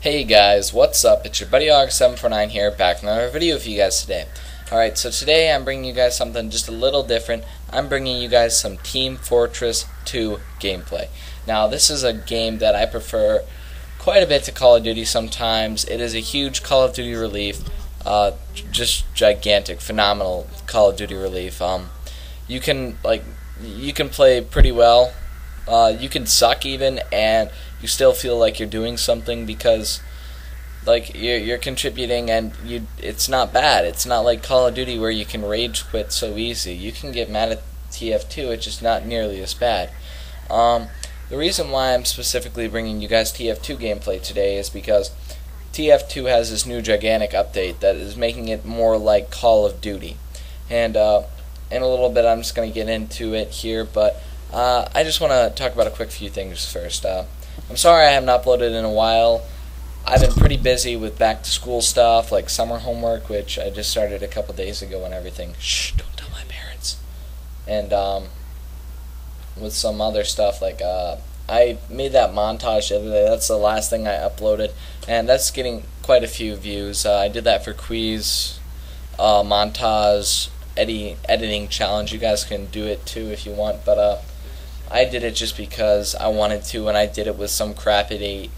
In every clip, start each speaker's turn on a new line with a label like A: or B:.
A: Hey guys, what's up? It's your buddy August749 here, back with another video for you guys today. Alright, so today I'm bringing you guys something just a little different. I'm bringing you guys some Team Fortress 2 gameplay. Now, this is a game that I prefer quite a bit to Call of Duty sometimes. It is a huge Call of Duty relief, just gigantic, phenomenal Call of Duty relief. You can play pretty well. You can suck even, and you still feel like you're doing something because you're contributing, and it's not bad. It's not like Call of Duty where you can rage quit so easy. You can get mad at TF2, it's just not nearly as bad. The reason why I'm specifically bringing you guys TF2 gameplay today is because TF2 has this new gigantic update that is making it more like Call of Duty. And in a little bit I'm just going to get into it here, but I just want to talk about a quick few things first. I'm sorry I haven't uploaded in a while. I've been pretty busy with back to school stuff, like summer homework, which I just started a couple days ago and everything. Shh, don't tell my parents. And with some other stuff, like I made that montage the other day. That's the last thing I uploaded, and that's getting quite a few views. I did that for quiz, montage, editing challenge. You guys can do it too if you want, but I did it just because I wanted to, and I did it with some crappy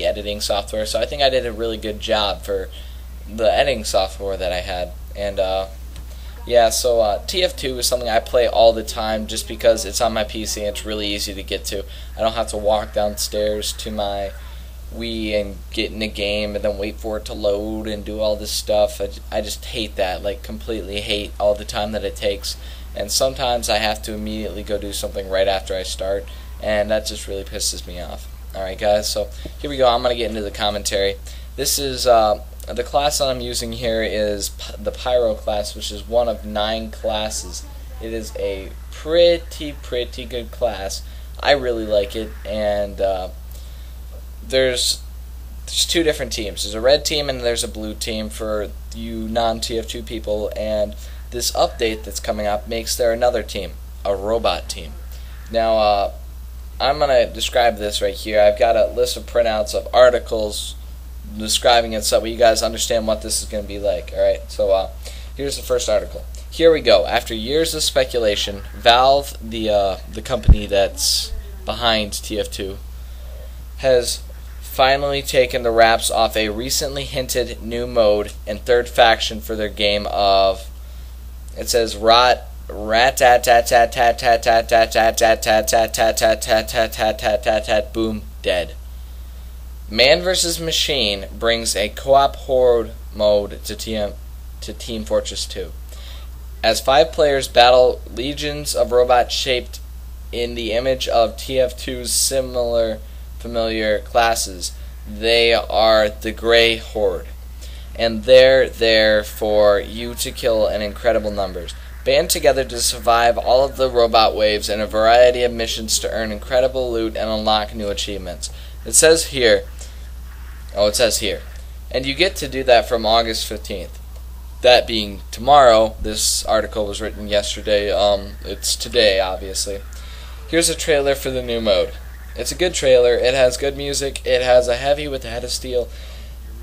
A: editing software. So I think I did a really good job for the editing software that I had. And yeah, so TF2 is something I play all the time just because it's on my PC and it's really easy to get to. I don't have to walk downstairs to my Wii and get in a game and then wait for it to load and do all this stuff. I just hate that, like completely hate all the time that it takes. And sometimes I have to immediately go do something right after I start, and that just really pisses me off. Alright guys, so here we go. I'm going to get into the commentary. This is, the class that I'm using here is the Pyro class, which is one of 9 classes. It is a pretty good class. I really like it, and there's 2 different teams. There's a red team and there's a blue team for you non-TF2 people, and this update that's coming up makes there another team, a robot team. Now, I'm going to describe this right here. I've got a list of printouts of articles describing it so that you guys understand what this is going to be like. Alright, so here's the first article. Here we go. After years of speculation, Valve, the company that's behind TF2, has finally taken the wraps off a recently hinted new mode and third faction for their game of, it says boom dead. Man vs. Machine brings a co-op horde mode to Team Fortress 2. As 5 players battle legions of robots shaped in the image of TF2's familiar classes, they are the Grey Horde, and they're there for you to kill in incredible numbers. Band together to survive all of the robot waves and a variety of missions to earn incredible loot and unlock new achievements. It says here, and you get to do that from August 15th. That being tomorrow. This article was written yesterday. It's today, obviously. Here's a trailer for the new mode. It's a good trailer. It has good music. It has a heavy with a head of steel.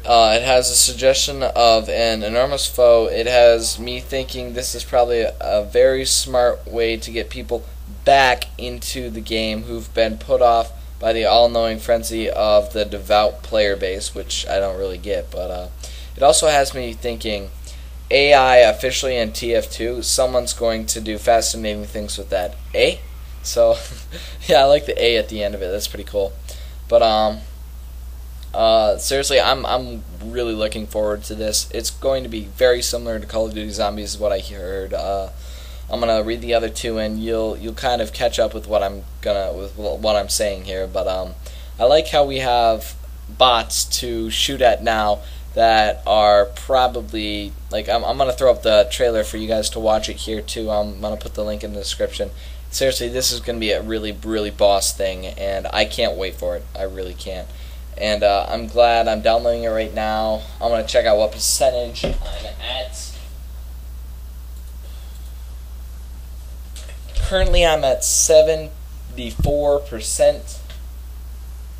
A: It has a suggestion of an enormous foe. It has me thinking this is probably a very smart way to get people back into the game who've been put off by the all-knowing frenzy of the devout player base, which I don't really get. But it also has me thinking AI officially in TF2. Someone's going to do fascinating things with that. So yeah, I like the A at the end of it. That's pretty cool. But seriously, I'm really looking forward to this. It's going to be very similar to Call of Duty Zombies, is what I heard. I'm gonna read the other 2, and you'll kind of catch up with what I'm saying here. But I like how we have bots to shoot at now that are probably like I'm gonna throw up the trailer for you guys to watch it here too. I'm gonna put the link in the description. Seriously, this is gonna be a really boss thing, and I can't wait for it. I really can't. And I'm glad I'm downloading it right now. I'm going to check out what percentage I'm at. Currently I'm at 74%.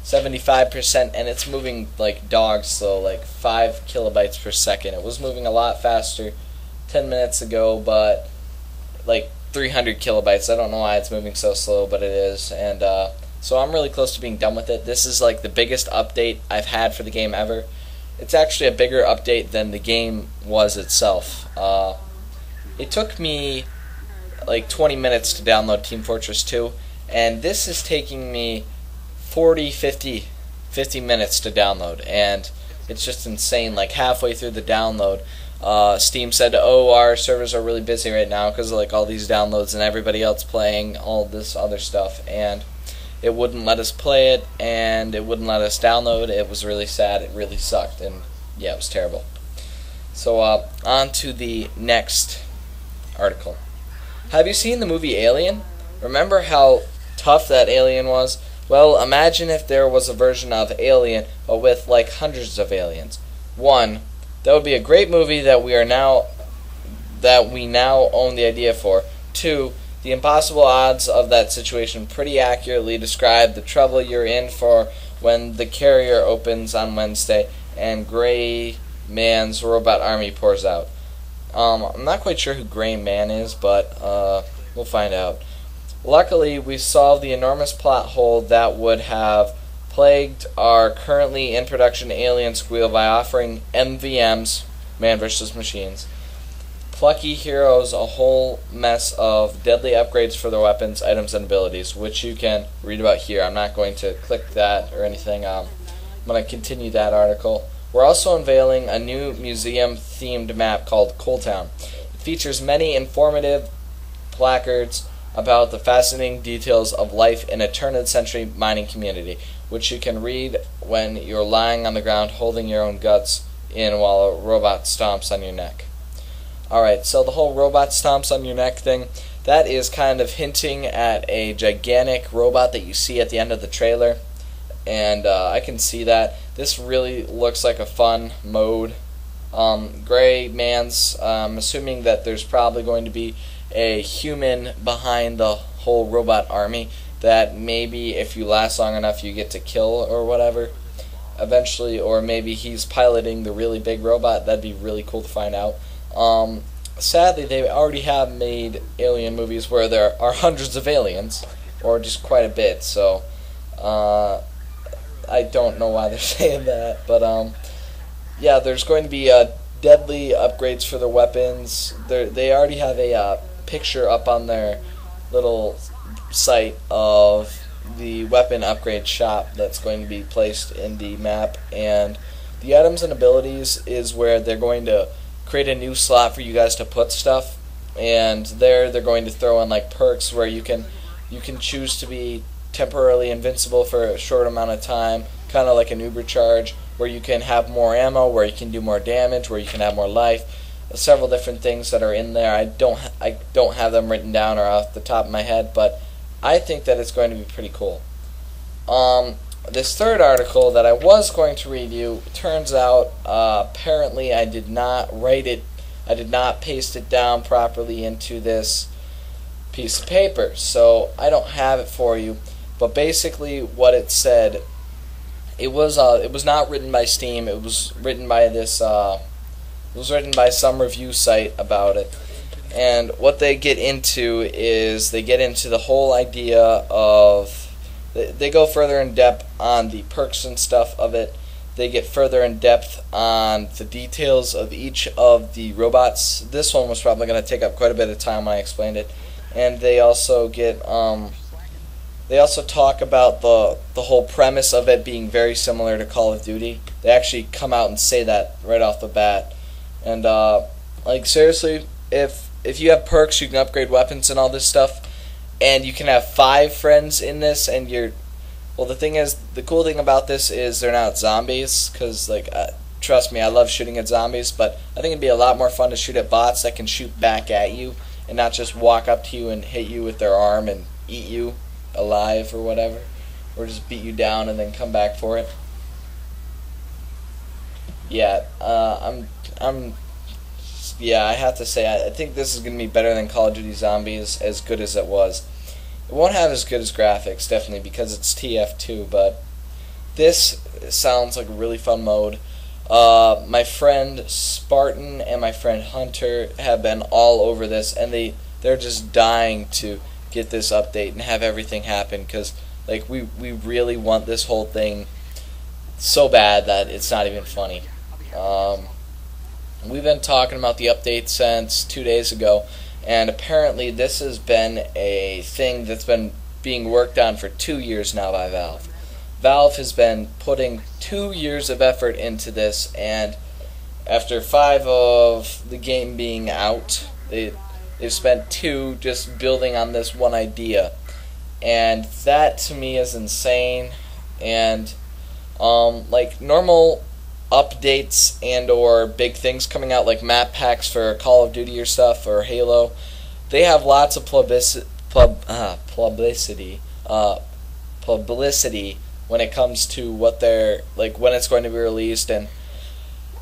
A: 75%, and it's moving like dog slow, like 5 kilobytes per second. It was moving a lot faster 10 minutes ago, but like 300 kilobytes. I don't know why it's moving so slow, but it is. And so I'm really close to being done with it. This is like the biggest update I've had for the game ever. It's actually a bigger update than the game was itself. It took me like 20 minutes to download Team Fortress 2, and this is taking me 50 minutes to download, and it's just insane. Like halfway through the download, Steam said, "Oh, our servers are really busy right now because of like all these downloads and everybody else playing all this other stuff," and it wouldn't let us play it, and it wouldn't let us download. It was really sad. It really sucked, and yeah, it was terrible. So on to the next article. Have you seen the movie Alien? Remember how tough that alien was? Well, imagine if there was a version of Alien, but with like hundreds of aliens. One, that would be a great movie that we now own the idea for. Two, the impossible odds of that situation pretty accurately describe the trouble you're in for when the carrier opens on Wednesday and Gray Mann's robot army pours out. I'm not quite sure who Gray Mann is, but we'll find out. Luckily, we solved the enormous plot hole that would have plagued our currently in production Alien Squeal by offering MVMs, Man vs. Machines, plucky heroes a whole mess of deadly upgrades for their weapons, items, and abilities, which you can read about here. I'm not going to click that or anything. I'm going to continue that article. We're also unveiling a new museum-themed map called Coal Town. It features many informative placards about the fascinating details of life in a turn-of-the-century mining community, which you can read when you're lying on the ground holding your own guts in while a robot stomps on your neck. Alright, so the whole robot stomps on your neck thing, that is kind of hinting at a gigantic robot that you see at the end of the trailer, and I can see that. This really looks like a fun mode. Gray Mann's, assuming that there's probably going to be a human behind the whole robot army that maybe if you last long enough you get to kill or whatever eventually, or maybe he's piloting the really big robot. That'd be really cool to find out. Sadly, they already have made alien movies where there are hundreds of aliens, or just quite a bit, so I don't know why they're saying that, but yeah, there's going to be deadly upgrades for their weapons. They already have a picture up on their little site of the weapon upgrade shop that's going to be placed in the map, and the items and abilities is where they're going to create a new slot for you guys to put stuff, and they're going to throw in like perks where you can choose to be temporarily invincible for a short amount of time, kind of like an Uber charge, where you can have more ammo, where you can do more damage, where you can have more life. Several different things that are in there. I don't have them written down or off the top of my head, but I think that it's going to be pretty cool. This third article that I was going to read you, turns out apparently I did not write it, I did not paste it down properly into this piece of paper, so I don't have it for you. But basically what it said, it was not written by Steam. It was written by this it was written by some review site about it. And what they get into is they get into the whole idea of, they go further in depth on the perks and stuff of it. They get further in depth on the details of each of the robots. This one was probably going to take up quite a bit of time when I explained it. And they also get they also talk about the whole premise of it being very similar to Call of Duty. They actually come out and say that right off the bat. And like seriously, if you have perks, you can upgrade weapons and all this stuff, and you can have 5 friends in this, and well, the thing is, the cool thing about this is they're not zombies, because like trust me, I love shooting at zombies, but I think it'd be a lot more fun to shoot at bots that can shoot back at you and not just walk up to you and hit you with their arm and eat you alive or whatever, or just beat you down and then come back for it. Yeah, yeah, I have to say, I think this is going to be better than Call of Duty Zombies, as good as it was. It won't have as good as graphics, definitely, because it's TF2, but this sounds like a really fun mode. My friend Spartan and my friend Hunter have been all over this, and they're just dying to get this update and have everything happen, because like we really want this whole thing so bad that it's not even funny. We've been talking about the update since 2 days ago, and apparently this has been a thing that's been being worked on for 2 years now by Valve. Valve has been putting 2 years of effort into this, and after 5 of the game being out, they've spent 2 just building on this one idea, and that to me is insane. And like normal updates and or big things coming out, like map packs for Call of Duty or stuff, or Halo, they have lots of publicity when it comes to what they're like, when it's going to be released and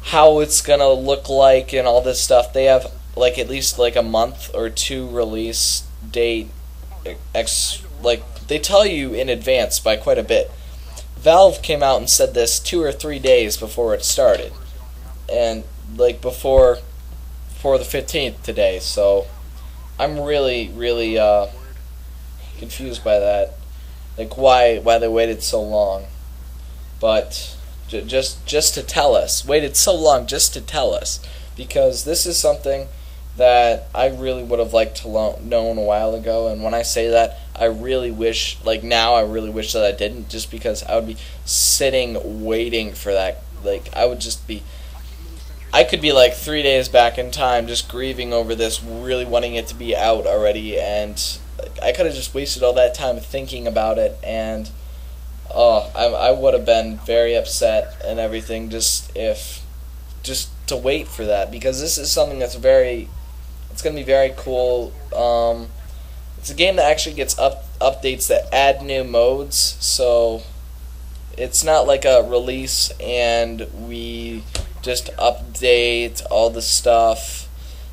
A: how it's gonna look like and all this stuff. They have like at least like a month or 2 release date, like they tell you in advance by quite a bit. Valve came out and said this 2 or 3 days before it started, and like before the 15th today. So I'm really confused by that, like why they waited so long. But just to tell us, waited so long just to tell us, because this is something that I really would have liked to known a while ago. And when I say that, I really wish, like now, I really wish that I didn't, just because I would be sitting waiting for that. Like I could be like 3 days back in time just grieving over this, really wanting it to be out already, and I could have just wasted all that time thinking about it, and I would have been very upset and everything just to wait for that, because this is something that's it's going to be very cool. It's a game that actually gets updates that add new modes, so it's not like a release and we just update all the stuff.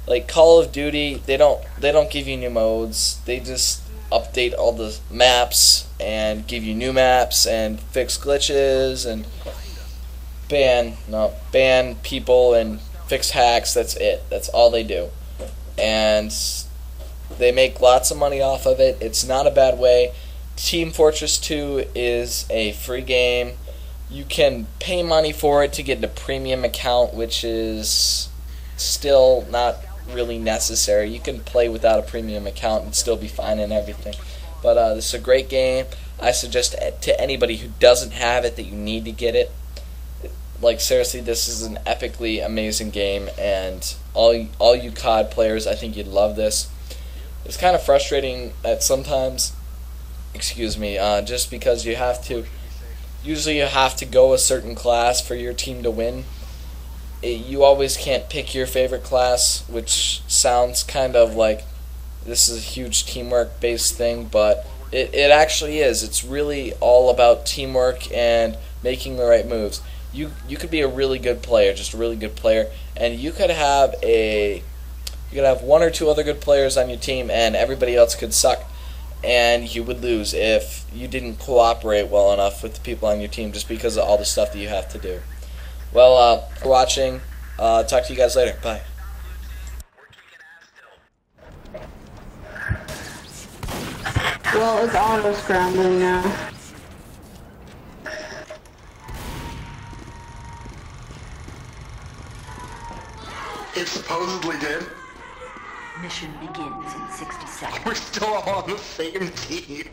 A: Like Call of Duty, they don't give you new modes. They just update all the maps and give you new maps and fix glitches and ban people and fix hacks. That's it. That's all they do. And they make lots of money off of it. It's not a bad way. Team Fortress 2 is a free game. You can pay money for it to get a premium account, which is still not really necessary. You can play without a premium account and still be fine and everything. But this is a great game. I suggest to anybody who doesn't have it that you need to get it. Like seriously, this is an epically amazing game, and all you COD players, I think you'd love this. It's kind of frustrating at sometimes, just because usually you have to go a certain class for your team to win. You always can't pick your favorite class, which sounds kind of like this is a huge teamwork based thing, but it actually is. It's really all about teamwork and making the right moves. You could be a really good player, just a really good player, and you could have 1 or 2 other good players on your team, and everybody else could suck, and you would lose if you didn't cooperate well enough with the people on your team, just because of all the stuff that you have to do. Well, for watching. Talk to you guys later. Bye.
B: Well, it's auto scrambling now.
C: It supposedly did.
D: Mission begins in 60 seconds.
C: We're still all on the same team.